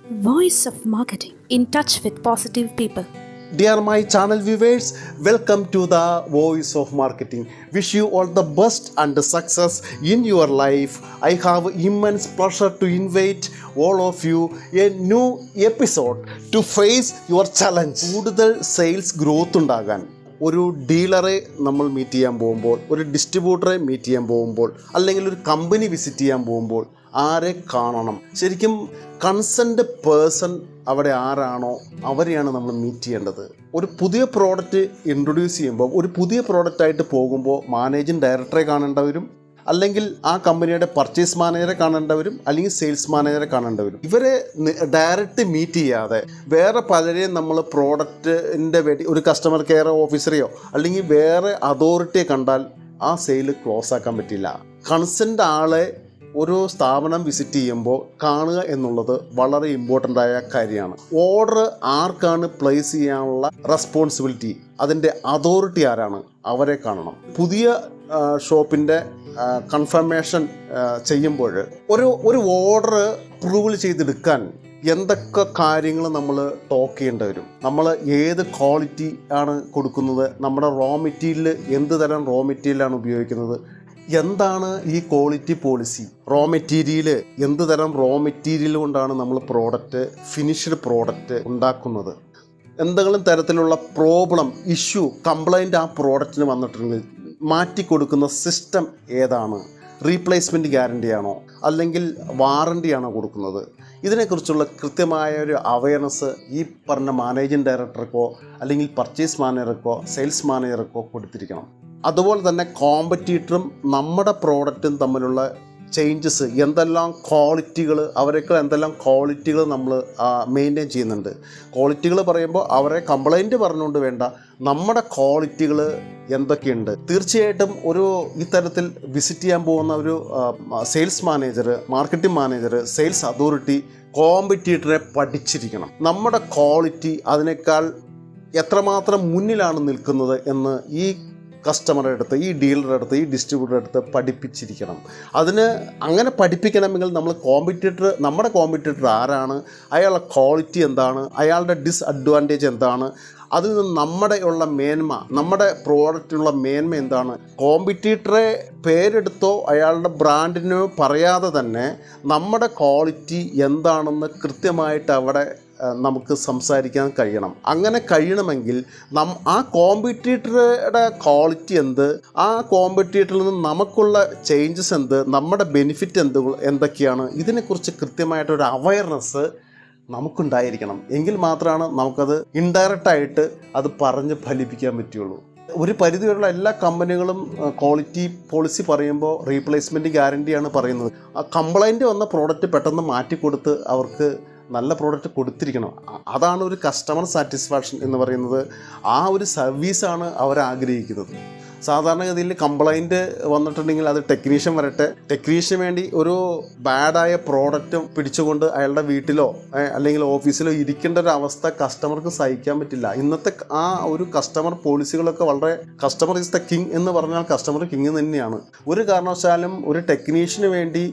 Voice of Marketing, in touch with positive people. Dear my channel viewers, welcome to the Voice of Marketing. Wish you all the best and success in your life. I have immense pleasure to invite all of you a new episode to face your challenge. കൂടുതൽ sales growth ഉണ്ടാകാൻ ഒരു ഡീലറെ നമ്മൾ meet ചെയ്യാൻ പോകുമ്പോൾ, ഒരു ഡിസ്ട്രിബ്യൂട്ടറെ meet ചെയ്യാൻ പോകുമ്പോൾ, അല്ലെങ്കിൽ ഒരു കമ്പനി വിസിറ്റ് ചെയ്യാൻ പോകുമ്പോൾ ആരെ കാണണം? ശരിക്കും കൺസേൺഡ് പേഴ്സൺ അവിടെ ആരാണോ അവരെയാണ് നമ്മൾ മീറ്റ് ചെയ്യേണ്ടത്. ഒരു പുതിയ പ്രോഡക്റ്റ് ഇൻട്രൊഡ്യൂസ് ചെയ്യുമ്പോൾ, ഒരു പുതിയ പ്രോഡക്റ്റായിട്ട് പോകുമ്പോൾ മാനേജിങ് ഡയറക്ടറെ കാണേണ്ട വരും, അല്ലെങ്കിൽ ആ കമ്പനിയുടെ പർച്ചേസ് മാനേജറെ കാണേണ്ട വരും, അല്ലെങ്കിൽ സെയിൽസ് മാനേജറെ കാണേണ്ട വരും. ഇവരെ ഡയറക്റ്റ് മീറ്റ് ചെയ്യാതെ വേറെ പലരെയും നമ്മൾ പ്രോഡക്റ്റിൻ്റെ വേണ്ടി ഒരു കസ്റ്റമർ കെയർ ഓഫീസറെയോ അല്ലെങ്കിൽ വേറെ അതോറിറ്റിയെ കണ്ടാൽ ആ സെയിൽ ക്ലോസ് ആക്കാൻ പറ്റില്ല. കൺസേൺഡ് ആളെ ഒരു സ്ഥാപനം വിസിറ്റ് ചെയ്യുമ്പോൾ കാണുക എന്നുള്ളത് വളരെ ഇമ്പോർട്ടൻ്റ് ആയ കാര്യമാണ്. ഓർഡർ ആർക്കാണ് പ്ലേസ് ചെയ്യാനുള്ള റെസ്പോൺസിബിലിറ്റി, അതിൻ്റെ അതോറിറ്റി ആരാണ്, അവരെ കാണണം. പുതിയ ഷോപ്പിൻ്റെ കൺഫർമേഷൻ ചെയ്യുമ്പോൾ ഒരു ഓർഡർ അപ്രൂവൽ ചെയ്തെടുക്കാൻ എന്തൊക്കെ കാര്യങ്ങൾ നമ്മൾ ടോക്ക് ചെയ്യേണ്ടി വരും. നമ്മൾ ഏത് ക്വാളിറ്റി ആണ് കൊടുക്കുന്നത്, നമ്മുടെ റോ മെറ്റീരിയൽ എന്ത് തരം റോ മെറ്റീരിയലാണ് ഉപയോഗിക്കുന്നത്, എന്താണ് ഈ ക്വാളിറ്റി പോളിസി, റോ മെറ്റീരിയൽ എന്ത് തരം റോ മെറ്റീരിയൽ കൊണ്ടാണ് നമ്മൾ പ്രോഡക്റ്റ്, ഫിനിഷ്ഡ് പ്രോഡക്റ്റ് ഉണ്ടാക്കുന്നത്, എന്തെങ്കിലും തരത്തിലുള്ള പ്രോബ്ലം, ഇഷ്യൂ, കംപ്ലൈൻറ്റ് ആ പ്രോഡക്റ്റിന് വന്നിട്ടുണ്ടെങ്കിൽ മാറ്റിക്കൊടുക്കുന്ന സിസ്റ്റം ഏതാണ്, റീപ്ലേസ്മെൻറ്റ് ഗ്യാരണ്ടിയാണോ അല്ലെങ്കിൽ വാറണ്ടിയാണോ കൊടുക്കുന്നത്, ഇതിനെക്കുറിച്ചുള്ള കൃത്യമായ ഒരു അവയർനെസ് ഈ പറഞ്ഞ മാനേജിങ് ഡയറക്ടർക്കോ അല്ലെങ്കിൽ പർച്ചേസ് മാനേജർക്കോ സെയിൽസ് മാനേജർക്കോ കൊടുത്തിരിക്കണം. അതുപോലെ തന്നെ കോമ്പറ്റീറ്ററും നമ്മുടെ പ്രോഡക്റ്റും തമ്മിലുള്ള ചേഞ്ചസ്, എന്തെല്ലാം ക്വാളിറ്റികൾ, അവരൊക്കെ എന്തെല്ലാം ക്വാളിറ്റികൾ നമ്മൾ മെയിൻറ്റെയിൻ ചെയ്യുന്നുണ്ട്. ക്വാളിറ്റികൾ പറയുമ്പോൾ അവരെ കംപ്ലൈൻറ്റ് പറഞ്ഞുകൊണ്ട് വേണ്ട, നമ്മുടെ ക്വാളിറ്റികൾ എന്തൊക്കെയുണ്ട്. തീർച്ചയായിട്ടും ഒരു ഇത്തരത്തിൽ വിസിറ്റ് ചെയ്യാൻ പോകുന്ന ഒരു sales manager, marketing manager, sales authority കോമ്പറ്റീറ്ററെ പഠിച്ചിരിക്കണം. നമ്മുടെ ക്വാളിറ്റി അതിനേക്കാൾ എത്രമാത്രം മുന്നിലാണ് നിൽക്കുന്നത് എന്ന് ഈ കസ്റ്റമറുടെ അടുത്ത്, ഈ ഡീലറുടെ അടുത്ത്, ഈ ഡിസ്ട്രിബ്യൂട്ടറുടെ അടുത്ത് പഠിപ്പിച്ചിരിക്കണം. അങ്ങനെ പഠിപ്പിക്കണമെങ്കിൽ നമ്മുടെ കോമ്പറ്റീറ്റർ ആരാണ്, അയാളുടെ ക്വാളിറ്റി എന്താണ്, അയാളുടെ ഡിസ്അഡ്വാൻറ്റേജ് എന്താണ്, അതിൽ നിന്ന് നമ്മുടെ പ്രോഡക്റ്റിനുള്ള മേന്മ എന്താണ്. കോമ്പറ്റീറ്ററെ പേരെടുത്തോ അയാളുടെ ബ്രാൻഡിനോ പറയാതെ തന്നെ നമ്മുടെ ക്വാളിറ്റി എന്താണെന്ന് കൃത്യമായിട്ട് അവിടെ നമുക്ക് സംസാരിക്കാൻ കഴിയണം. അങ്ങനെ കഴിയണമെങ്കിൽ ആ കോമ്പറ്റീറ്ററുടെ ക്വാളിറ്റി എന്ത്, ആ കോമ്പറ്റീറ്ററിൽ നിന്ന് നമുക്കുള്ള ചേഞ്ചസ് എന്ത്, നമ്മുടെ ബെനിഫിറ്റ് എന്തൊക്കെയാണ്, ഇതിനെക്കുറിച്ച് കൃത്യമായിട്ടൊരു അവയർനെസ് നമുക്കുണ്ടായിരിക്കണം. എങ്കിൽ മാത്രമാണ് നമുക്കത് ഇൻഡയറക്റ്റായിട്ട് അത് പറഞ്ഞ് ഫലിപ്പിക്കാൻ പറ്റുള്ളൂ. ഒരു പരിധിവരെയുള്ള എല്ലാ കമ്പനികളും ക്വാളിറ്റി പോളിസി പറയുമ്പോൾ റീപ്ലേസ്മെൻറ്റ് ഗ്യാരണ്ടിയാണ് പറയുന്നത്. ആ കംപ്ലൈൻറ്റ് വന്ന പ്രോഡക്റ്റ് പെട്ടെന്ന് മാറ്റിക്കൊടുത്ത് അവർക്ക് നല്ല പ്രോഡക്റ്റ് കൊടുത്തിരിക്കണം. അതാണ് ഒരു കസ്റ്റമർ സാറ്റിസ്ഫാക്ഷൻ എന്ന് പറയുന്നത്. ആ ഒരു സർവീസാണ് അവർ ആഗ്രഹിക്കുന്നത്. സാധാരണഗതിയിൽ കംപ്ലൈൻറ്റ് വന്നിട്ടുണ്ടെങ്കിൽ അത് ടെക്നീഷ്യൻ വരട്ടെ, ടെക്നീഷ്യന് വേണ്ടി ഒരു ബാഡായ പ്രോഡക്റ്റ് പിടിച്ചുകൊണ്ട് അയാളുടെ വീട്ടിലോ അല്ലെങ്കിൽ ഓഫീസിലോ ഇരിക്കേണ്ട ഒരു അവസ്ഥ കസ്റ്റമർക്ക് സഹിക്കാൻ പറ്റില്ല. ഇന്നത്തെ ആ ഒരു കസ്റ്റമർ പോളിസികളൊക്കെ വളരെ, കസ്റ്റമർ ഈസ് ദ കിങ് എന്ന് പറഞ്ഞാൽ കസ്റ്റമർ കിങ് തന്നെയാണ്. ഒരു കാരണവശാലും ഒരു ടെക്നീഷ്യന് വേണ്ടി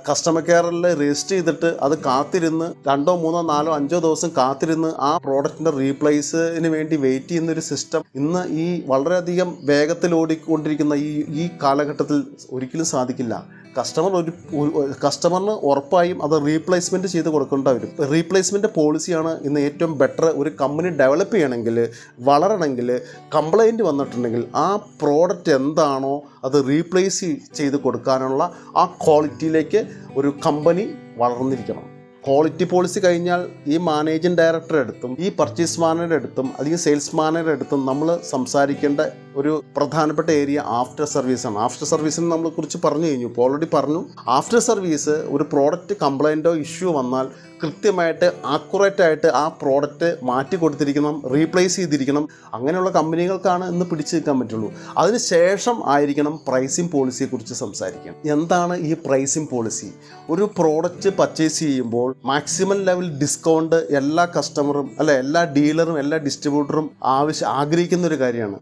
കസ്റ്റമർ കെയറിൽ രജിസ്റ്റർ ചെയ്തിട്ട് അത് കാത്തിരുന്ന് 2, 3, 4, 5 ദിവസം കാത്തിരുന്ന് ആ പ്രോഡക്റ്റിൻ്റെ റീപ്ലേസിന് വേണ്ടി വെയിറ്റ് ചെയ്യുന്നൊരു സിസ്റ്റം ഇന്ന് ഈ വളരെയധികം വേഗത്തിൽ ഓടിക്കൊണ്ടിരിക്കുന്ന ഈ കാലഘട്ടത്തിൽ ഒരിക്കലും സാധിക്കില്ല. കസ്റ്റമറിന് ഉറപ്പായും അത് റീപ്ലേസ്മെൻറ്റ് ചെയ്ത് കൊടുക്കേണ്ട വരും. റീപ്ലേസ്മെൻറ്റ് പോളിസിയാണ് ഇന്ന് ഏറ്റവും ബെറ്റർ. ഒരു കമ്പനി ഡെവലപ്പ് ചെയ്യണമെങ്കിൽ, വളരണമെങ്കിൽ, കംപ്ലൈൻറ്റ് വന്നിട്ടുണ്ടെങ്കിൽ ആ പ്രോഡക്റ്റ് എന്താണോ അത് റീപ്ലേസ് ചെയ്ത് കൊടുക്കാനുള്ള ആ ക്വാളിറ്റിയിലേക്ക് ഒരു കമ്പനി വളർന്നിരിക്കണം. ക്വാളിറ്റി പോളിസി കഴിഞ്ഞാൽ ഈ മാനേജിങ് ഡയറക്ടറുടെ അടുത്തും ഈ പർച്ചേസ് മാനേജറുടെ അടുത്തും അല്ലെങ്കിൽ സെയിൽസ് മാനേജറുടെ അടുത്തും നമ്മൾ സംസാരിക്കേണ്ട ഒരു പ്രധാനപ്പെട്ട ഏരിയ ആഫ്റ്റർ സർവീസാണ്. ആഫ്റ്റർ സർവീസിനെ നമ്മളെ കുറിച്ച് പറഞ്ഞു കഴിഞ്ഞു, ഇപ്പോൾ ഓൾറെഡി പറഞ്ഞു. ആഫ്റ്റർ സർവീസ് ഒരു പ്രോഡക്റ്റ് കംപ്ലൈൻറ്റോ ഇഷ്യൂ വന്നാൽ കൃത്യമായിട്ട് ആക്യുറേറ്റായിട്ട് ആ പ്രോഡക്റ്റ് മാറ്റി കൊടുത്തിരിക്കണം, റീപ്ലേസ് ചെയ്തിരിക്കണം. അങ്ങനെയുള്ള കമ്പനികൾക്കാണ് ഇന്ന് പിടിച്ചു നിൽക്കാൻ പറ്റുള്ളൂ. അതിനുശേഷം ആയിരിക്കണം പ്രൈസിങ് പോളിസിയെക്കുറിച്ച് സംസാരിക്കണം. എന്താണ് ഈ പ്രൈസിങ് പോളിസി? ഒരു പ്രോഡക്റ്റ് പർച്ചേസ് ചെയ്യുമ്പോൾ ചെയ്യുമ്പോൾ മാക്സിമം ലെവൽ ഡിസ്കൗണ്ട് എല്ലാ കസ്റ്റമറും എല്ലാ ഡീലറും എല്ലാ ഡിസ്ട്രിബ്യൂട്ടറും ആഗ്രഹിക്കുന്ന ഒരു കാര്യമാണ്.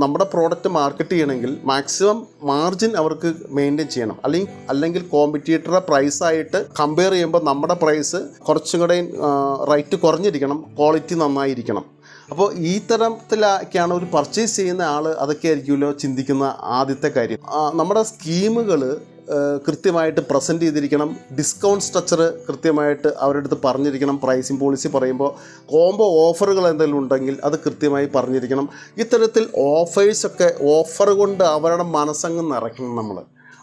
നമ്മുടെ പ്രോഡക്റ്റ് മാർക്കറ്റ് ചെയ്യണമെങ്കിൽ മാക്സിമം മാർജിൻ അവർക്ക് മെയിൻറ്റെയിൻ ചെയ്യണം. അല്ലെങ്കിൽ കോമ്പറ്റീറ്ററുടെ പ്രൈസായിട്ട് കമ്പയർ ചെയ്യുമ്പോൾ നമ്മുടെ പ്രൈസ് കുറച്ചും കൂടെ റേറ്റ് കുറഞ്ഞിരിക്കണം, ക്വാളിറ്റി നന്നായിരിക്കണം. അപ്പോൾ ഈ തരത്തിലൊക്കെയാണ് ഒരു പർച്ചേസ് ചെയ്യുന്ന ആൾ അതൊക്കെ ആയിരിക്കുമല്ലോ ചിന്തിക്കുന്ന ആദ്യത്തെ കാര്യം. നമ്മുടെ സ്കീമുകൾ കൃത്യമായിട്ട് പ്രസൻറ്റ് ചെയ്തിരിക്കണം, ഡിസ്കൗണ്ട് സ്ട്രക്ചർ കൃത്യമായിട്ട് അവരുടെ അടുത്ത് പറഞ്ഞിരിക്കണം. പ്രൈസിങ് പോളിസി പറയുമ്പോൾ കോംബോ ഓഫറുകൾ എന്തെങ്കിലും ഉണ്ടെങ്കിൽ അത് കൃത്യമായി പറഞ്ഞിരിക്കണം. ഇത്തരത്തിൽ ഓഫർ കൊണ്ട് അവരുടെ മനസ്സങ്ങ് നിറയ്ക്കണം നമ്മൾ.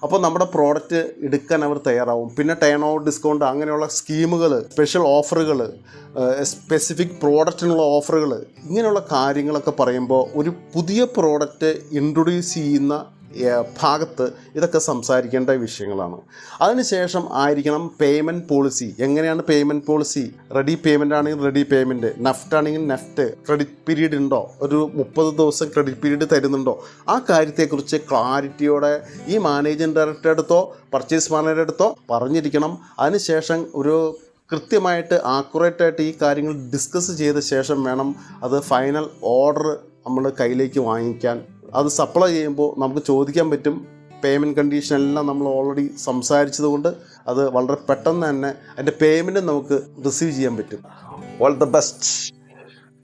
അപ്പോൾ നമ്മുടെ പ്രോഡക്റ്റ് എടുക്കാൻ അവർ തയ്യാറാവും. പിന്നെ ടേൺ ഓവർ ഡിസ്കൗണ്ട് അങ്ങനെയുള്ള സ്കീമുകൾ, സ്പെഷ്യൽ ഓഫറുകൾ, സ്പെസിഫിക് പ്രോഡക്റ്റിനുള്ള ഓഫറുകൾ, ഇങ്ങനെയുള്ള കാര്യങ്ങളൊക്കെ പറയുമ്പോൾ ഒരു പുതിയ പ്രോഡക്റ്റ് ഇൻട്രൊഡ്യൂസ് ചെയ്യുന്ന ഭാഗത്ത് ഇതൊക്കെ സംസാരിക്കേണ്ട വിഷയങ്ങളാണ്. അതിനുശേഷം ആയിരിക്കണം പേയ്മെൻറ്റ് പോളിസി. എങ്ങനെയാണ് പേയ്മെൻറ്റ് പോളിസി? റെഡി പേയ്മെൻ്റ് ആണെങ്കിൽ റെഡി പേയ്മെൻറ്റ്, നെഫ്റ്റ് ആണെങ്കിൽ നെഫ്റ്റ്, ക്രെഡിറ്റ് പീരീഡ് ഉണ്ടോ, ഒരു 30 ദിവസം ക്രെഡിറ്റ് പീരീഡ് തരുന്നുണ്ടോ, ആ കാര്യത്തെക്കുറിച്ച് ക്ലാരിറ്റിയോടെ ഈ മാനേജിംഗ് ഡയറക്ടറുടെ അടുത്തോ പർച്ചേസ് മാനേജറുടെ അടുത്തോ പറഞ്ഞിരിക്കണം. അതിനുശേഷം ഒരു കൃത്യമായിട്ട് ആക്യുറേറ്റായിട്ട് ഈ കാര്യങ്ങൾ ഡിസ്കസ് ചെയ്ത ശേഷം വേണം അത് ഫൈനൽ ഓർഡർ നമ്മൾ കയ്യിലേക്ക് വാങ്ങിക്കാൻ. അത് സപ്ലൈ ചെയ്യുമ്പോൾ നമുക്ക് ചോദിക്കാൻ പറ്റും. പേയ്മെൻറ്റ് കണ്ടീഷൻ എല്ലാം നമ്മൾ ഓൾറെഡി സംസാരിച്ചതുകൊണ്ട് അത് വളരെ പെട്ടെന്ന് തന്നെ അതിൻ്റെ പേയ്മെൻറ്റ് നമുക്ക് റിസീവ് ചെയ്യാൻ പറ്റും. All the best.